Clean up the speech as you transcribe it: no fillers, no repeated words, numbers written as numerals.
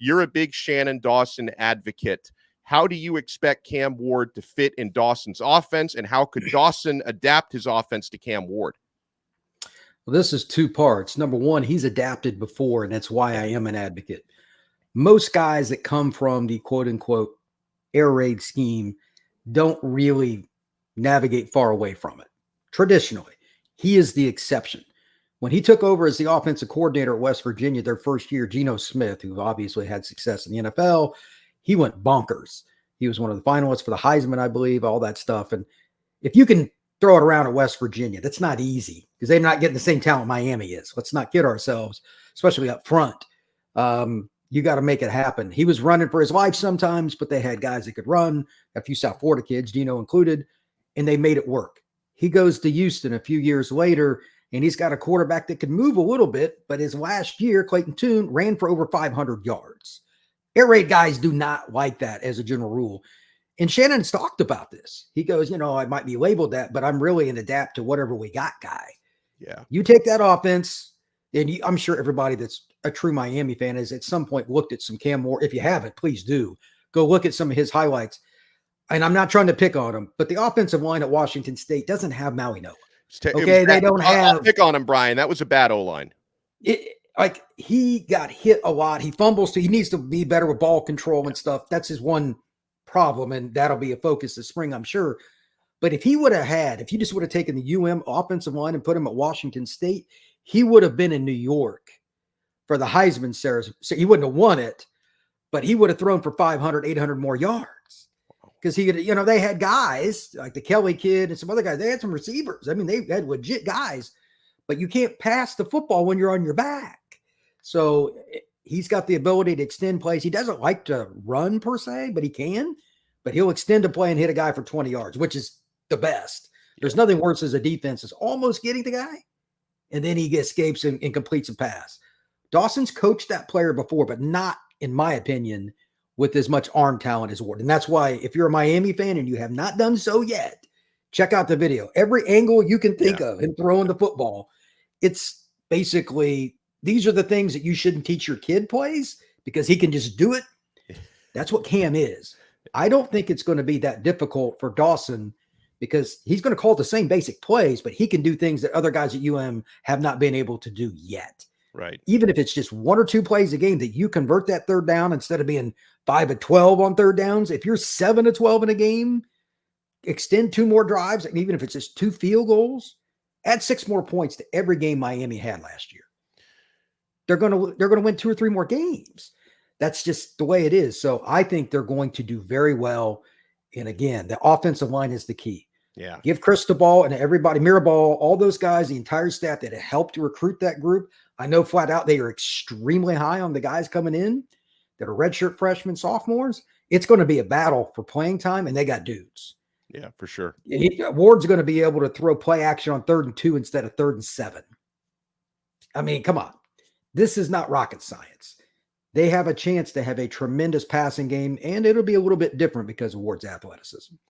You're a big Shannon Dawson advocate. How do you expect Cam Ward to fit in Dawson's offense, and how could Dawson adapt his offense to Cam Ward? Well, this is two parts. Number one, he's adapted before, and that's why I am an advocate. Most guys that come from the quote-unquote air raid scheme don't really navigate far away from it. Traditionally, he is the exception. When he took over as the offensive coordinator at West Virginia their first year, Geno Smith, who obviously had success in the NFL, he went bonkers. He was one of the finalists for the Heisman, I believe, all that stuff. And if you can throw it around at West Virginia, that's not easy because they're not getting the same talent Miami is. Let's not kid ourselves, especially up front. You got to make it happen. He was running for his life sometimes, but they had guys that could run, a few South Florida kids, Geno included, and they made it work. He goes to Houston a few years later, and he's got a quarterback that can move a little bit, but his last year, Clayton Tune, ran for over 500 yards. Air raid guys do not like that as a general rule. And Shannon's talked about this. He goes, I might be labeled that, but I'm really an adapt to whatever we got guy. Yeah. You take that offense, and I'm sure everybody that's a true Miami fan has at some point looked at some Cam Ward. If you haven't, please do. Go look at some of his highlights. And I'm not trying to pick on him, but the offensive line at Washington State doesn't have Maui Noah. Okay, they don't have. I'll pick on him, Brian. That was a bad O-line. Like he got hit a lot. He fumbles. He needs to be better with ball control and stuff. That's his one problem, and that'll be a focus this spring, I'm sure. But if you just would have taken the UM offensive line and put him at Washington State, he would have been in New York for the Heisman series. So he wouldn't have won it, but he would have thrown for 500, 800 more yards. Because he could, they had guys like the Kelly kid and some other guys. They had some receivers. I mean, they had legit guys, but you can't pass the football when you're on your back. So he's got the ability to extend plays. He doesn't like to run per se, but he can. But he'll extend a play and hit a guy for 20 yards, which is the best. There's nothing worse as a defense is almost getting the guy, and then he escapes and completes a pass. Dawson's coached that player before, but not, in my opinion, with as much arm talent as Ward. And that's why if you're a Miami fan and you have not done so yet, check out the video. Every angle you can think of him throwing the football, it's basically these are the things that you shouldn't teach your kid plays because he can just do it. That's what Cam is. I don't think it's going to be that difficult for Dawson because he's going to call the same basic plays, but he can do things that other guys at UM have not been able to do yet. Right. Even if it's just 1 or 2 plays a game that you convert that third down instead of being 5 of 12 on third downs. If you're 7 of 12 in a game, extend 2 more drives, and even if it's just 2 field goals, add 6 more points to every game Miami had last year. They're going to win 2 or 3 more games. That's just the way it is. So I think they're going to do very well. And again, the offensive line is the key. Yeah. Give Chris the ball and everybody, Mirabal, all those guys, the entire staff that have helped to recruit that group. I know flat out they are extremely high on the guys coming in that are redshirt freshmen, sophomores. It's going to be a battle for playing time, and they got dudes. Yeah, for sure. Ward's going to be able to throw play action on 3rd and 2 instead of 3rd and 7. I mean, come on. This is not rocket science. They have a chance to have a tremendous passing game, and it'll be a little bit different because of Ward's athleticism.